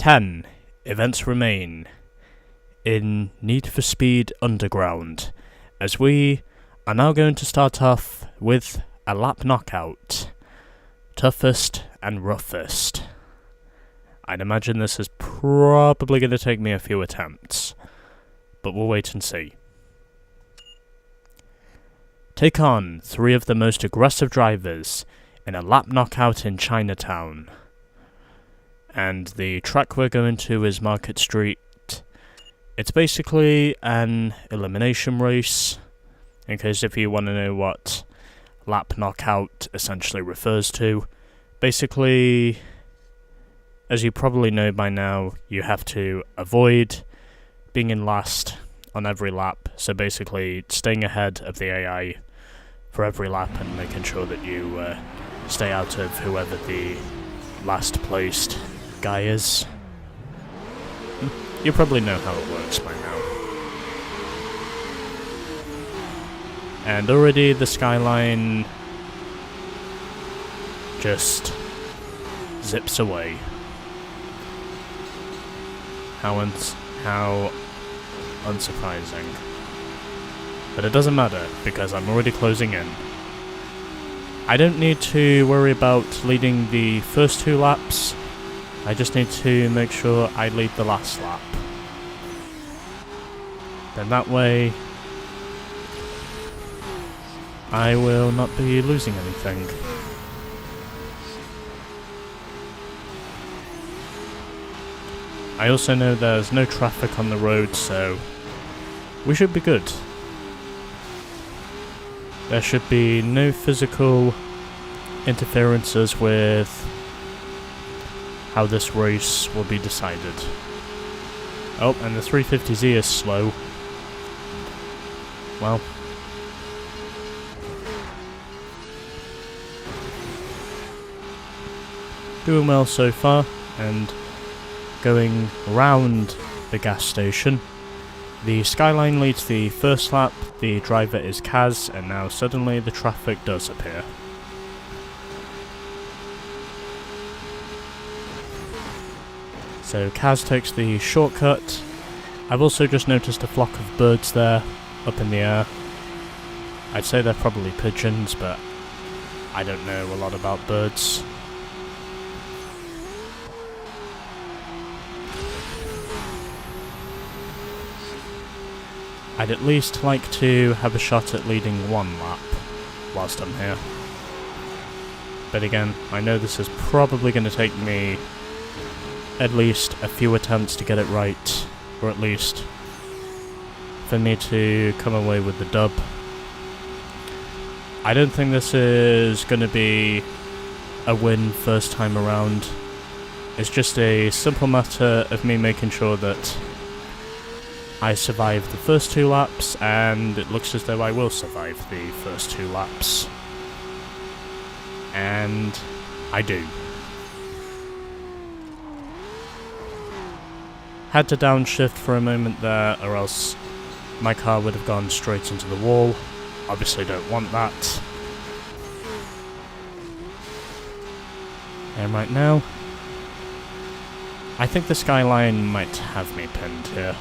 10. Events remain in Need for Speed Underground, as we are now going to start off with a lap knockout. Toughest and roughest. I'd imagine this is probably going to take me a few attempts, but we'll wait and see. Take on 3 of the most aggressive drivers in a lap knockout in Chinatown. And the track we're going to is Market Street. It's basically an elimination race, in case if you want to know what lap knockout essentially refers to. Basically, as you probably know by now, you have to avoid being in last on every lap, so basically staying ahead of the AI for every lap and making sure that you stay out of whoever the last placed guy is. You probably know how it works by now. And already the skyline just zips away. How unsurprising. But it doesn't matter, because I'm already closing in. I don't need to worry about leading the first 2 laps. I just need to make sure I lead the last lap. Then that way, I will not be losing anything. I also know there's no traffic on the road, so we should be good. There should be no physical interferences with how this race will be decided. Oh, and the 350Z is slow. Well. Doing well so far, and going round the gas station. The skyline leads the first lap, the driver is Kaz, and now suddenly the traffic does appear. So Kaz takes the shortcut. I've also just noticed a flock of birds there, up in the air. I'd say they're probably pigeons, but I don't know a lot about birds. I'd at least like to have a shot at leading 1 lap whilst I'm here. But again, I know this is probably going to take me at least a few attempts to get it right, or at least for me to come away with the dub. I don't think this is going to be a win first time around. It's just a simple matter of me making sure that I survive the first 2 laps, and it looks as though I will survive the first 2 laps. And I do. Had to downshift for a moment there, or else my car would have gone straight into the wall. Obviously don't want that. And right now, I think the skyline might have me pinned here.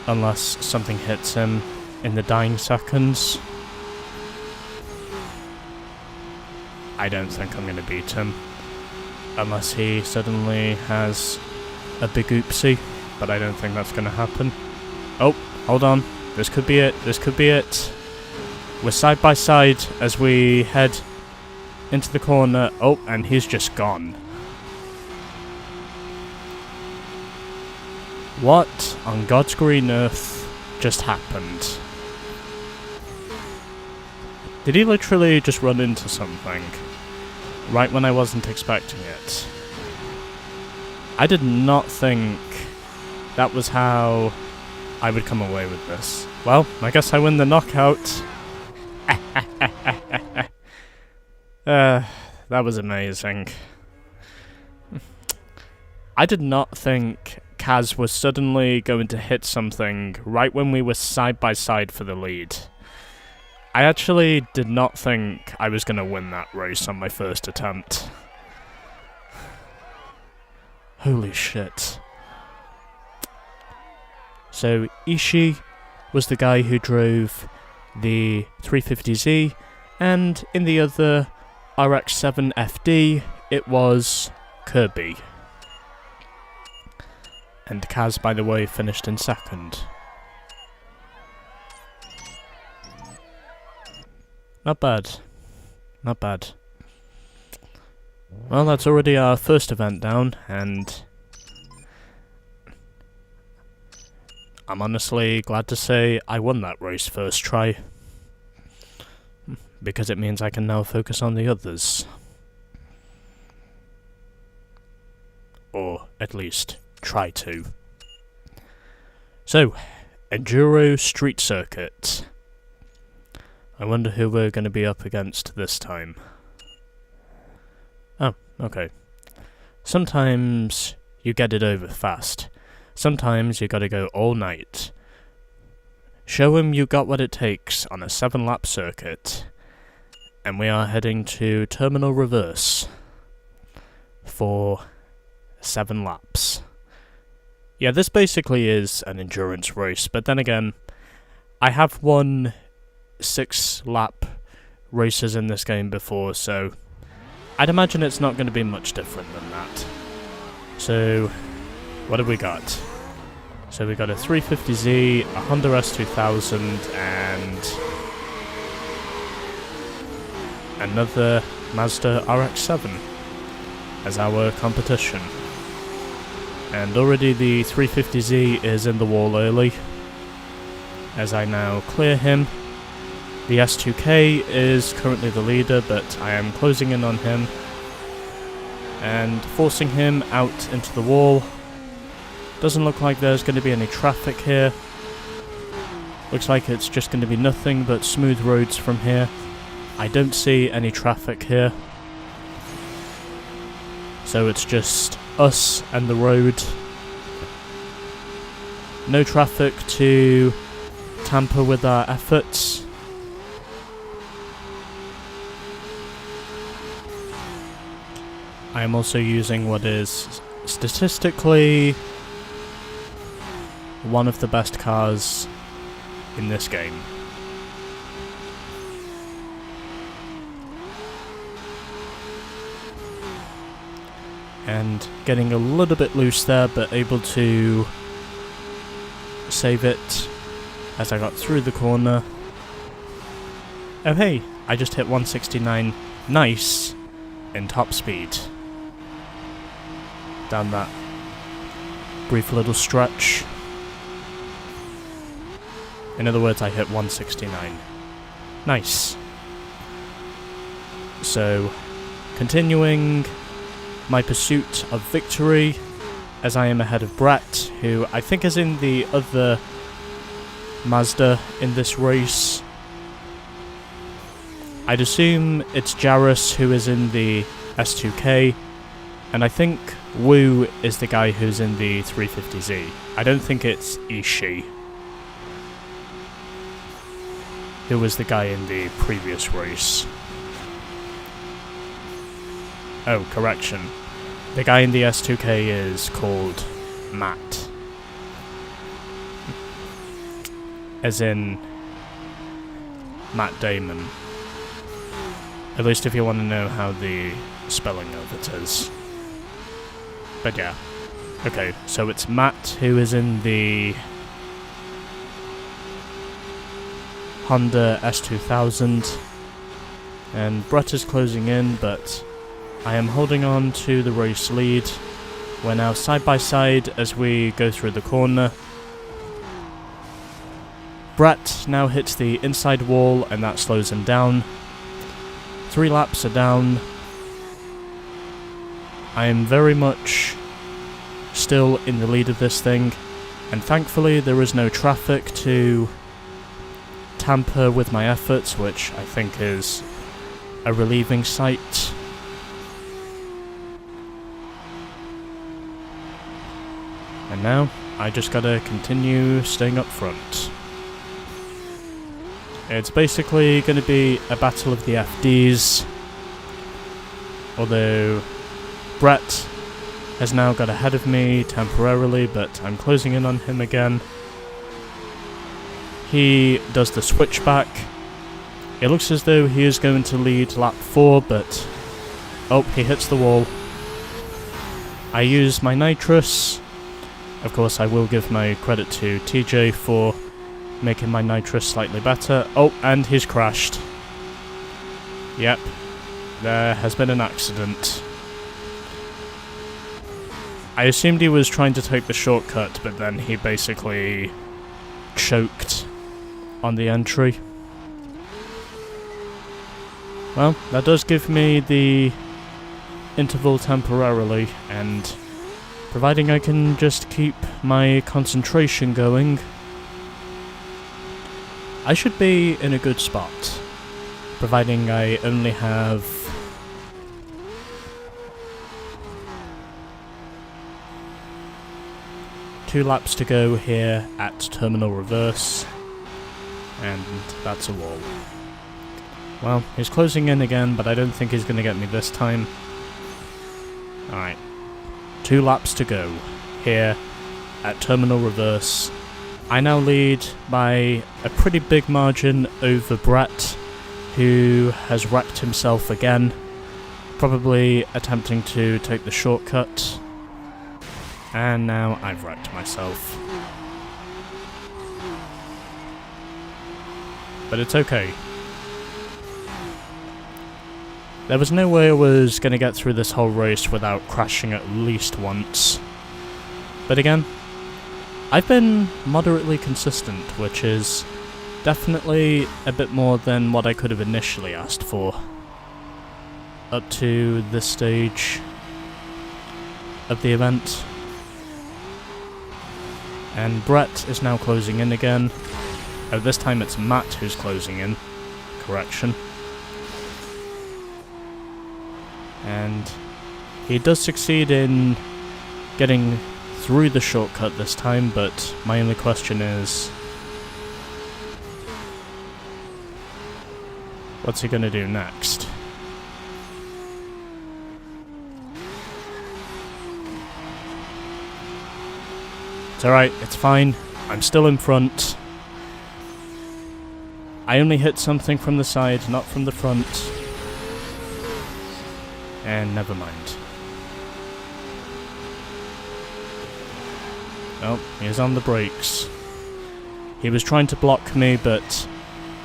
Unless something hits him in the dying seconds. I don't think I'm going to beat him. Unless he suddenly has a big oopsie, but I don't think that's going to happen. Oh, hold on. This could be it. This could be it. We're side by side as we head into the corner. Oh, and he's just gone. What on God's green earth just happened? Did he literally just run into something right when I wasn't expecting it? I did not think that was how I would come away with this. Well, I guess I win the knockout. That was amazing. I did not think Kaz was suddenly going to hit something right when we were side by side for the lead. I actually did not think I was going to win that race on my first attempt. Holy shit. So Ishii was the guy who drove the 350Z, and in the other RX-7 FD, it was Kirby. And Kaz, by the way, finished in second. Not bad. Not bad. Well, that's already our first event down, and I'm honestly glad to say I won that race first try, because it means I can now focus on the others. Or, at least, try to. So, Enduro Street Circuit. I wonder who we're going to be up against this time. Oh, okay. Sometimes you get it over fast. Sometimes you gotta go all night. Show him you got what it takes on a 7-lap circuit. And we are heading to Terminal Reverse for 7 laps. Yeah, this basically is an endurance race, but then again, I have won 6-lap races in this game before, so I'd imagine it's not going to be much different than that. So, what have we got? So we got a 350Z, a Honda S2000, and another Mazda RX-7 as our competition. And already the 350Z is in the wall early, as I now clear him. The S2K is currently the leader, but I am closing in on him and forcing him out into the wall. Doesn't look like there's going to be any traffic here. Looks like it's just going to be nothing but smooth roads from here. I don't see any traffic here. So it's just us and the road. No traffic to tamper with our efforts. I am also using what is statistically one of the best cars in this game. And getting a little bit loose there, but able to save it as I got through the corner. Oh hey, I just hit 169 nice in top speed. Down that brief little stretch. In other words, I hit 169. Nice. So, continuing my pursuit of victory, as I am ahead of Brett, who I think is in the other Mazda in this race. I'd assume it's Jarrus who is in the S2K, and I think Wu is the guy who's in the 350Z. I don't think it's Ishii, who was the guy in the previous race. Oh, correction. The guy in the S2K is called Matt. As in Matt Damon. At least if you want to know how the spelling of it is. But yeah. Okay, so it's Matt who is in the Honda S2000. And Brett is closing in, but I am holding on to the race lead. We're now side by side as we go through the corner. Brett now hits the inside wall and that slows him down. 3 laps are down. I am very much still in the lead of this thing, and thankfully there is no traffic to tamper with my efforts, which I think is a relieving sight. And now, I just gotta continue staying up front. It's basically gonna be a battle of the FDs. Although, Brett has now got ahead of me temporarily, but I'm closing in on him again. He does the switchback. It looks as though he is going to lead lap 4, but... oh, he hits the wall. I use my nitrous. Of course, I will give my credit to TJ for making my nitrous slightly better. Oh, and he's crashed. Yep, there has been an accident. I assumed he was trying to take the shortcut, but then he basically choked on the entry. Well, that does give me the interval temporarily, and providing I can just keep my concentration going, I should be in a good spot. Providing I only have 2 laps to go here at terminal reverse, and that's a wall. Well, he's closing in again, but I don't think he's going to get me this time. Alright, 2 laps to go here at terminal reverse. I now lead by a pretty big margin over Brett, who has wrecked himself again, probably attempting to take the shortcut. And now I've wrecked myself. But it's okay. There was no way I was going to get through this whole race without crashing at least once. But again, I've been moderately consistent, which is definitely a bit more than what I could have initially asked for. Up to this stage of the event. And Brett is now closing in again. Oh, this time it's Matt who's closing in. Correction. And he does succeed in getting through the shortcut this time, but my only question is, what's he gonna do next? It's alright, it's fine. I'm still in front. I only hit something from the side, not from the front. And never mind. Oh, he's on the brakes. He was trying to block me, but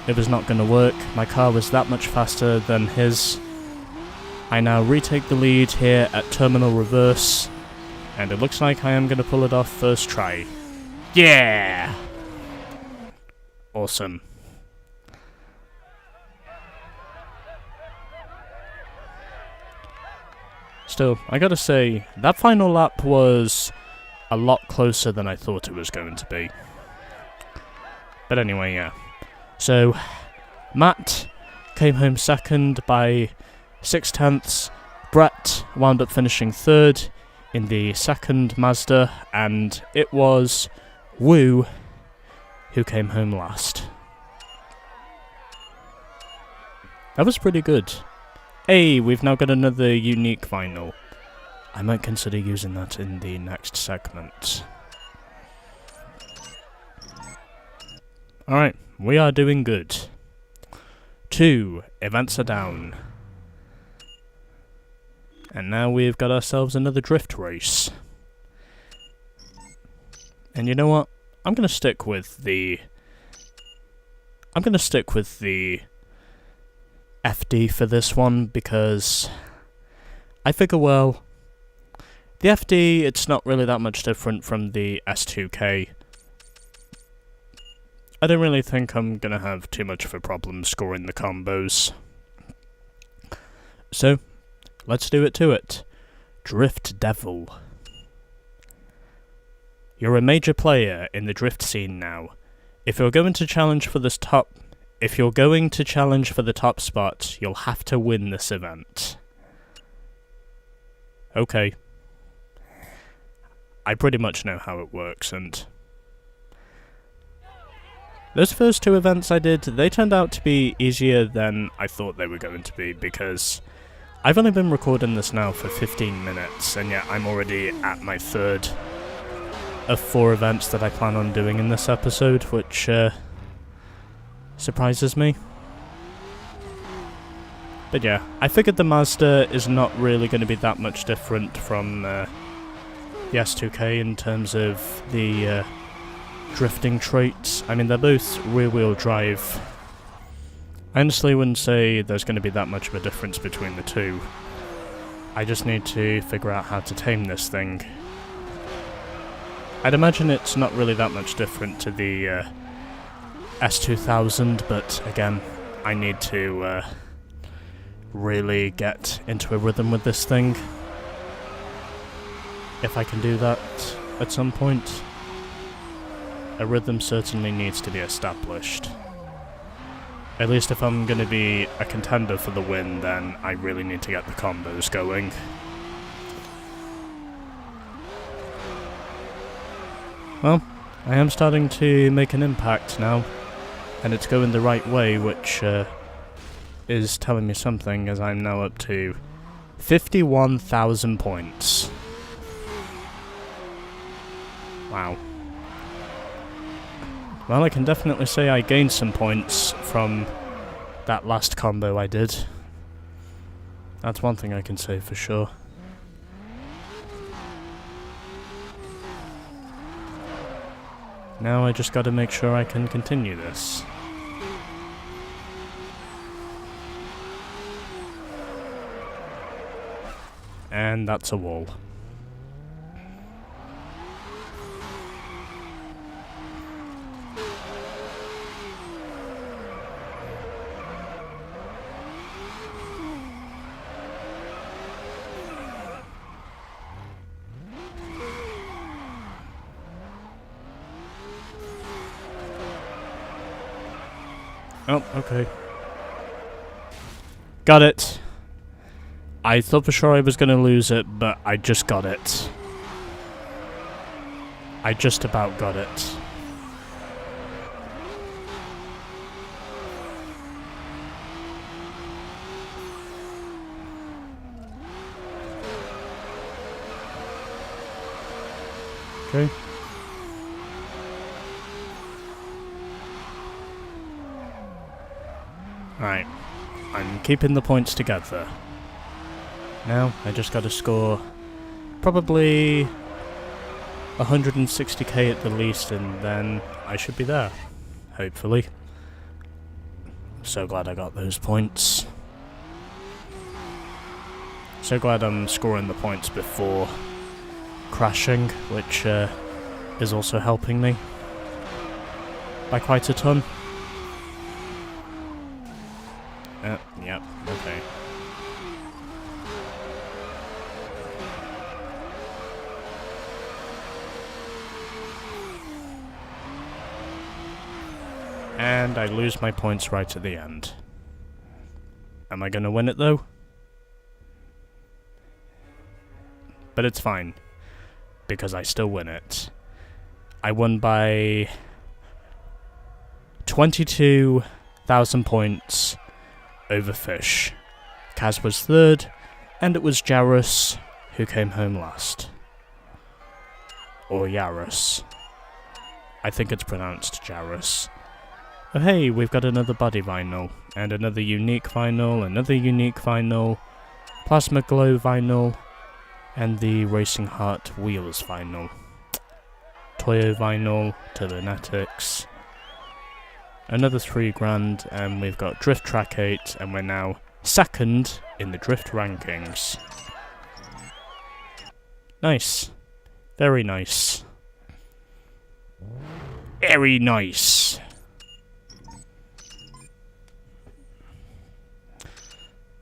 it was not going to work. My car was that much faster than his. I now retake the lead here at terminal reverse, and it looks like I am going to pull it off first try. Yeah! Awesome. Still, I gotta say, that final lap was a lot closer than I thought it was going to be. But anyway, yeah. So, Matt came home second by 6/10. Brett wound up finishing third in the second Mazda, and it was Wu who came home last. That was pretty good. Hey, we've now got another unique vinyl. I might consider using that in the next segment. Alright, we are doing good. 2 events are down. And now we've got ourselves another drift race. And you know what? I'm gonna stick with the FD for this one, because I figure, well, the FD, it's not really that much different from the S2K. I don't really think I'm gonna have too much of a problem scoring the combos. So, let's do it to it. Drift Devil. You're a major player in the drift scene now. If you're going to challenge for the top spot, you'll have to win this event. Okay. I pretty much know how it works, and those first 2 events I did, they turned out to be easier than I thought they were going to be, because I've only been recording this now for 15 minutes, and yet I'm already at my third of 4 events that I plan on doing in this episode, which surprises me. But yeah, I figured the Mazda is not really going to be that much different from the S2K in terms of the drifting traits. I mean, they're both rear-wheel drive. I honestly wouldn't say there's going to be that much of a difference between the two. I just need to figure out how to tame this thing. I'd imagine it's not really that much different to the S2000, but again, I need to really get into a rhythm with this thing. If I can do that at some point. A rhythm certainly needs to be established. At least if I'm going to be a contender for the win, then I really need to get the combos going. Well, I am starting to make an impact now, and it's going the right way, which is telling me something, as I'm now up to 51,000 points. Wow. Well, I can definitely say I gained some points from that last combo I did. That's one thing I can say for sure. Now I just gotta make sure I can continue this. And that's a wall. Oh, okay. Got it. I thought for sure I was going to lose it, but I just got it. I just about got it. Okay. Right, I'm keeping the points together. Now, I just gotta score probably 160k at the least, and then I should be there. Hopefully. So glad I got those points. So glad I'm scoring the points before crashing, which is also helping me by quite a ton. Yep, okay. And I lose my points right at the end. Am I gonna win it though? But it's fine, because I still win it. I won by 22,000 points over Fish. Kaz was third, and it was Jarus who came home last. Or Yarus. I think it's pronounced Jarus. Oh hey, we've got another body vinyl, and another unique vinyl, another unique vinyl, plasma glow vinyl, and the Racing Heart wheels vinyl. Toyo vinyl, Turnetics. Another 3 grand, and we've got Drift Track 8, and we're now second in the Drift rankings. Nice. Very nice. Very nice.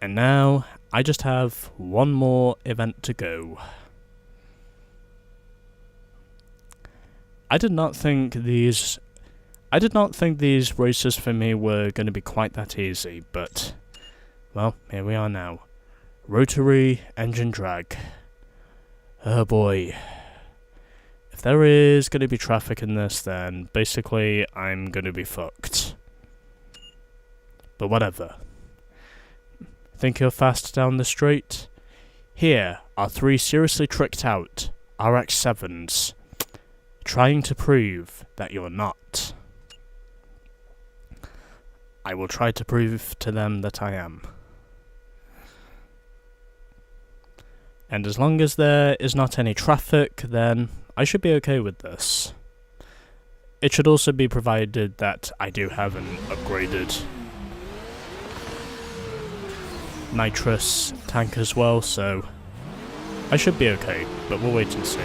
And now, I just have one more event to go. I did not think these races for me were going to be quite that easy, but, well, here we are now. Rotary engine drag. Oh boy. If there is going to be traffic in this, then basically I'm going to be fucked. But whatever. Think you're fast down the street? Here are 3 seriously tricked out RX-7s, trying to prove that you're not. I will try to prove to them that I am. And as long as there is not any traffic, then I should be okay with this. It should also be provided that I do have an upgraded nitrous tank as well, so I should be okay, but we'll wait and see.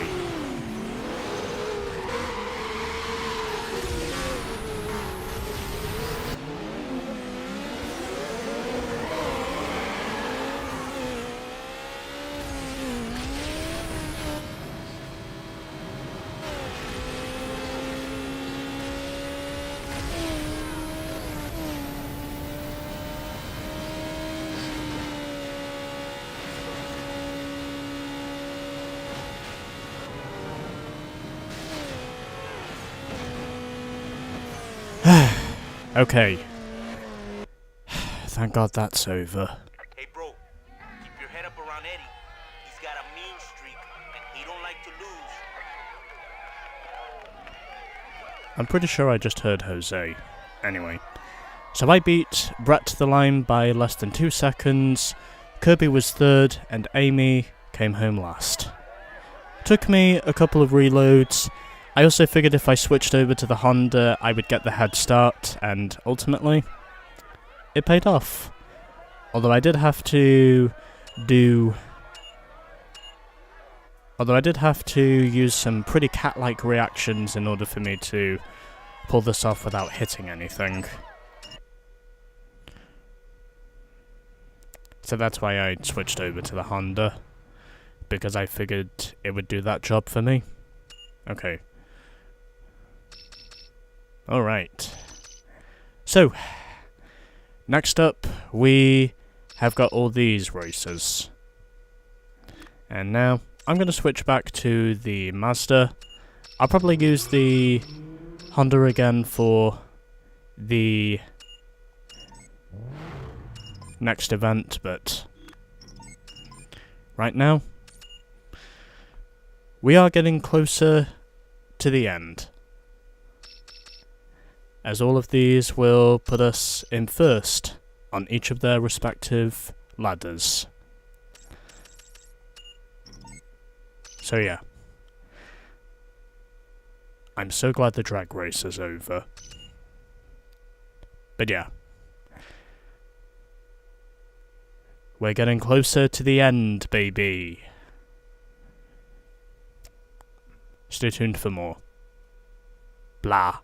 Okay. Thank God that's over. Hey bro, keep your head up around Eddie. He's got a mean streak, and he don't like to lose. I'm pretty sure I just heard Jose. Anyway. So I beat Brett to the line by less than 2 seconds, Kirby was third, and Amy came home last. Took me a couple of reloads. I also figured if I switched over to the Honda, I would get the head start, and ultimately, it paid off. Although I did have to use some pretty cat-like reactions in order for me to pull this off without hitting anything. So that's why I switched over to the Honda, because I figured it would do that job for me. Okay. Alright. So, next up, we have got all these racers. And now, I'm going to switch back to the Mazda. I'll probably use the Honda again for the next event, but right now, we are getting closer to the end, as all of these will put us in first on each of their respective ladders. So yeah, I'm so glad the drag race is over. But yeah, we're getting closer to the end, baby. Stay tuned for more. Blah.